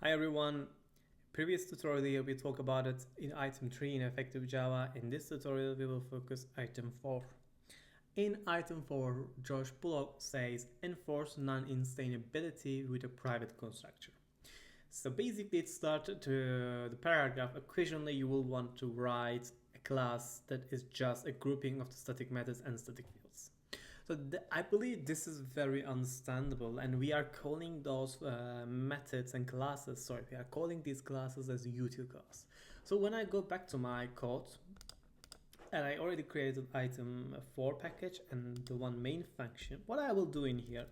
Hi everyone. Previous tutorial we talked about it in item 3 in effective Java. In this tutorial we will focus item 4. In item 4, George Bloch says enforce non-instantability with a private constructor. So basically it started to the paragraph. Occasionally you will want to write a class that is just a grouping of the static methods and static fields. So I believe this is very understandable, and we are calling those methods and classes, we are calling these classes as util class. So when I go back to my code, and I already created item 4 package and the one main function, what I will do in here,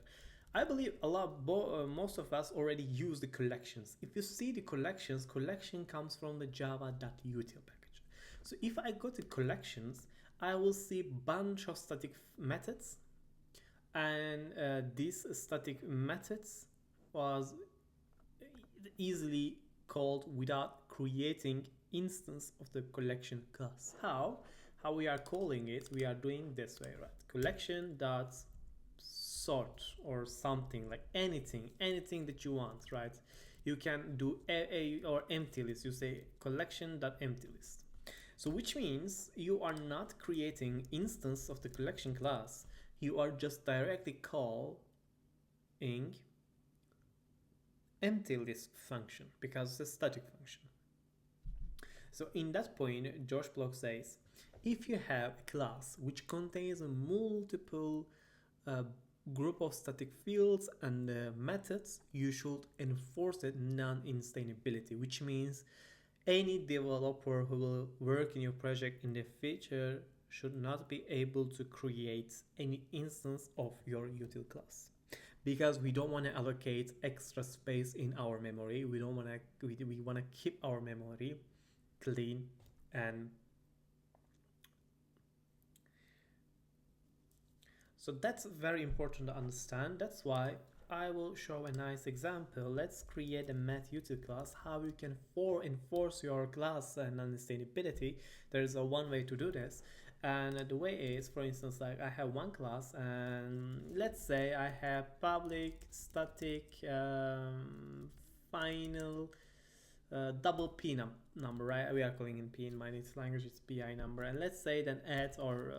I believe most of us already use the collections. If you see the collection comes from the java.util package. So if I go to collections, I will see bunch of static methods, and these static methods was easily called without creating instance of the collection class. How we are calling it? We are doing this way, right? Collection dot sort or something like anything that you want, right? You can do a or empty list. You say collection dot empty list. So which means you are not creating instance of the collection class. You are just directly calling empty list function because it's a static function. So in that point, George Bloch says, if you have a class which contains a multiple group of static fields and methods, you should enforce it non-instantability, which means any developer who will work in your project in the future should not be able to create any instance of your util class, because we don't want to allocate extra space in our memory. We don't want to. We want to keep our memory clean and so that's very important to understand. That's why I will show a nice example. Let's create a math_util class, how you can enforce your class and non-instantability. There's a one way to do this, and the way is, for instance, like I have one class, and let's say I have public static final double p number, right? We are calling in p in my native language, it's pi number, and let's say then add or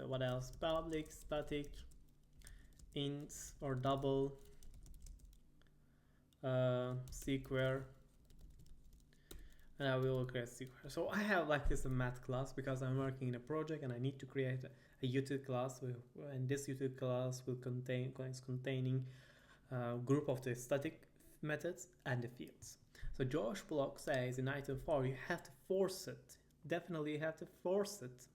what else, public static int or double sequer, and I will create sequer. So I have like this a math class because I'm working in a project and I need to create a util class, and this util class will contain containing a group of the static methods and the fields. So George Bloch says in item 4 you have to force it. Definitely you have to force it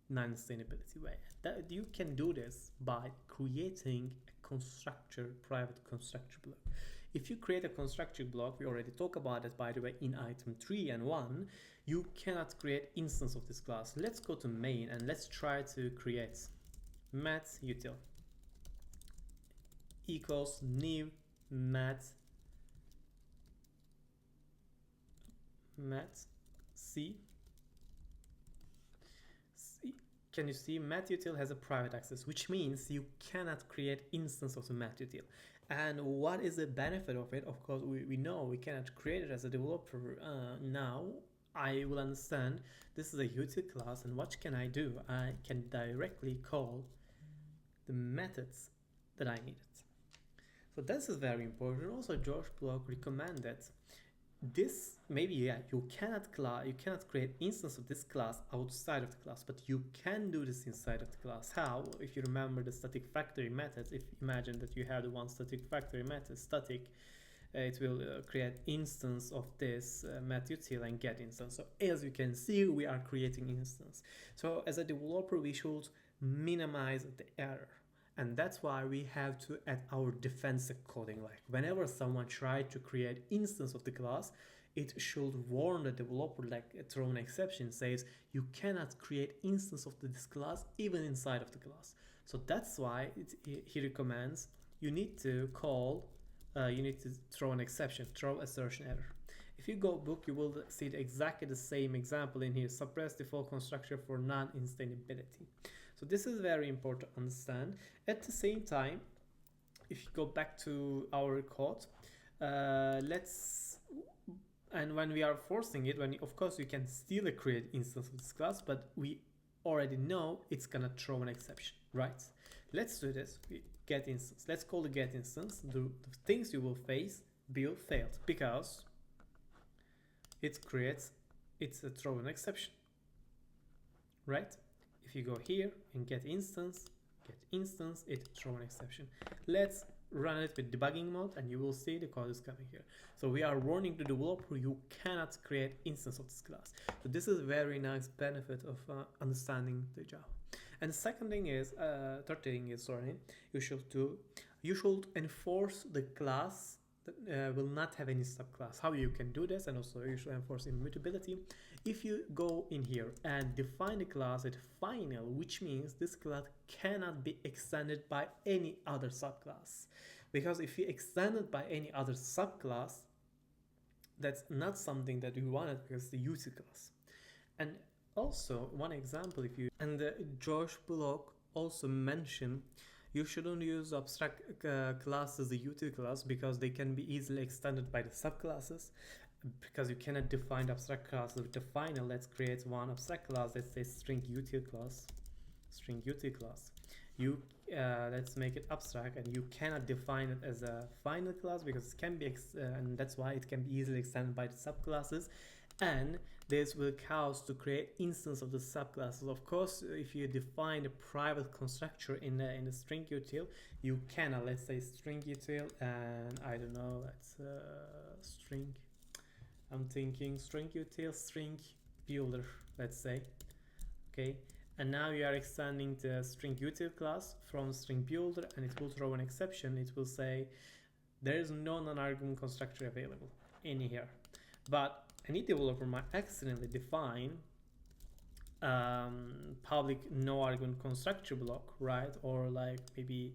non-instantability way. That you can do this by creating a constructor, private constructor block. If you create a constructor block, we already talked about it by the way in item 3 and 1, you cannot create instance of this class. Let's go to main and let's try to create math_util equals new math C. Can you see math_util has a private access, which means you cannot create instance of the math_util. And what is the benefit of it? Of course, we know we cannot create it as a developer. Now I will understand this is a util class, and what can I do? I can directly call the methods that I needed. So this is very important. Also, George Bloch recommended this. Maybe you cannot create instance of this class outside of the class, but you can do this inside of the class. How? If you remember the static factory methods, if imagine that you have the one static factory method static, it will create instance of this math_util and get instance. So as you can see, we are creating instance. So as a developer, we should minimize the error. And that's why we have to add our defensive coding. Like whenever someone tries to create instance of the class, it should warn the developer, like throw an exception, says you cannot create instance of this class even inside of the class. So that's why he recommends you need to call, you need to throw an exception, throw assertion error. If you go book, you will see exactly the same example in here, suppress default constructor for non-instantability. So this is very important to understand. At the same time, if you go back to our code, let's And when we are forcing it, of course you can still create instance of this class, but we already know it's gonna throw an exception, right? Let's do this. We get instance. Let's call the get instance. The things you will face build failed because it's a throw an exception, right? If you go here and get instance, it throw an exception. Let's run it with debugging mode and you will see the code is coming here. So we are warning the developer you cannot create instance of this class. So this is a very nice benefit of understanding the Java. And the third thing is, you should enforce the class that will not have any subclass. How you can do this, and also you should enforce immutability. If you go in here and define the class at final, which means this class cannot be extended by any other subclass. Because if you extend it by any other subclass, that's not something that we wanted because it's the user class. And also one example, Josh Bloch also mentioned you shouldn't use abstract class as a utility class because they can be easily extended by the subclasses. Because you cannot define the abstract class with the final, let's create one abstract class. Let's say string utility class. Let's make it abstract, and you cannot define it as a final class because it can be and that's why it can be easily extended by the subclasses. And this will cause to create instance of the subclasses. Of course, if you define a private constructor in the string util, you cannot, let's say string util, and I don't know, let's string. I'm thinking string util, string builder, let's say. Okay, and now you are extending the string util class from string builder, and it will throw an exception. It will say there is no non-argument constructor available in here. But any developer might accidentally define public no argument constructor block, right? Or like maybe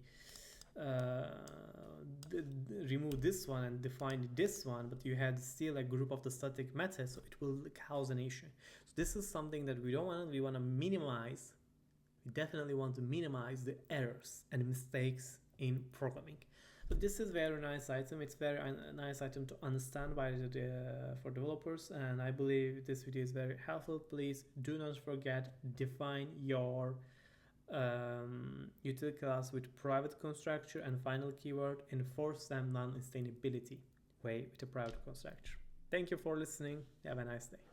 remove this one and define this one, but you had still a group of the static methods, so it will cause an issue. So this is something that we don't want. We want to minimize. We definitely want to minimize the errors and mistakes in programming. So this is very nice item. It's very nice item to understand by for developers, and I believe this video is very helpful. Please do not forget, define your utility class with private constructor and final keyword, enforce them non-instantiability way with a private constructor. Thank you for listening. Have a nice day.